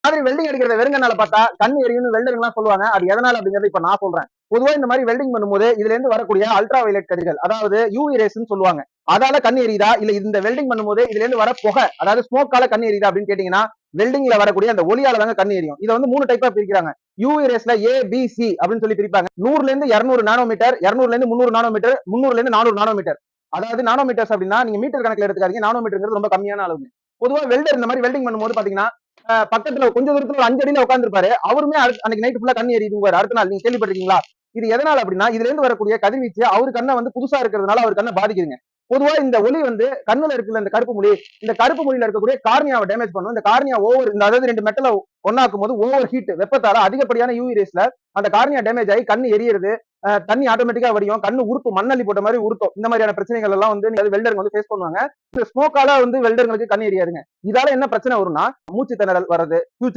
மாதிரி வெல்டிங் அடிக்கிறத வெறுங்கனால பார்த்தா கண் எரியும்னு வெல்டர் எல்லாம் சொல்லுவாங்க. அது எதனால அப்படிங்கறது இப்ப நான் சொல்றேன். பொதுவா இந்த மாதிரி வெல்டிங் பண்ணும்போது இதுல இருந்து வரக்கூடிய அல்ட்ரா வயலட் கதிர்கள், அதாவது யூவி ரேஸ்ன்னு சொல்லுவாங்க, அதால கண் எரியுதா இல்ல இந்த வெல்டிங் பண்ணும்போது இதுல இருந்து வர புகை, அதாவது ஸ்மோக்கால கண் எரியுதா அப்படின்னு கேட்டீங்கன்னா வெல்டிங்ல வரக்கூடிய அந்த ஒளியால தாங்க கண் எரியும். இதை வந்து 3 டைப்பா பிரிக்கிறாங்க. யூவி ரேஸ்ல ஏ பி சி அப்படின்னு சொல்லி பிரிப்பாங்க. 100ல இருந்து 200 நானோமீட்டர், 200ல இருந்து 300 நானோமீட்டர், 300ல இருந்து 400 நானோமீட்டர். அதாவது நானோமீட்டர்ஸ் அப்படின்னா நீங்க மீட்டர் கணக்குல எடுத்துக்காதீங்க, நானோமீட்டர் ரொம்ப கம்மியான அளவு. பொதுவா வெல்டர் இந்த மாதிரி வெல்டிங் பண்ணும்போது பாத்தீங்கன்னா பக்கத்துல கொஞ்சம் தூரத்துல 5 அடியில உட்காந்துருப்பாரு, அவருமே அன்னைக்கு நைட் ஃபுல்லா கண் எரியுது அடுத்த நாள். நீங்க கேள்விப்பட்டிருக்கீங்களா? இது எதனால அப்படின்னா இதுல இருந்து வரக்கூடிய கதிர்வீச்சு அவரு கண்ணை வந்து புதுசா இருக்கிறதுனால அவர் கண்ணை பாதிக்குதுங்க. பொதுவா இந்த ஒளி வந்து கண்ணுல இருக்குல்ல இந்த கருப்பு மொழி, இந்த கருப்பு மொழியில இருக்கக்கூடிய கார்னியாவை டேமேஜ் பண்ணும். இந்த கார்னியா ஓவர், இந்த அதாவது 2 மெட்டலை ஒன்னாக்கும் போது ஓவர் ஹீட் வெப்பத்தால அதிகப்படியான யூவி ரேஸ்ல அந்த கார்னியா டேமேஜ் ஆகி கண்ணு எரியறது, தண்ணி ஆட்டோமேட்டிக்கா வடியும், கண்ணு உருத்தும், மண்ணள்ளி போட்ட மாதிரி உருத்தும். இந்த மாதிரியான பிரச்சனைகள் எல்லாம் வந்து வெல்டர் வந்து ஃபேஸ் பண்ணுவாங்க. இந்த ஸ்மோக்கால வந்து வெல்டர்களுக்கு கண் எரியாதுங்க. இதால என்ன பிரச்சனை வரும்னா மூச்சு திணறல் வர்றது,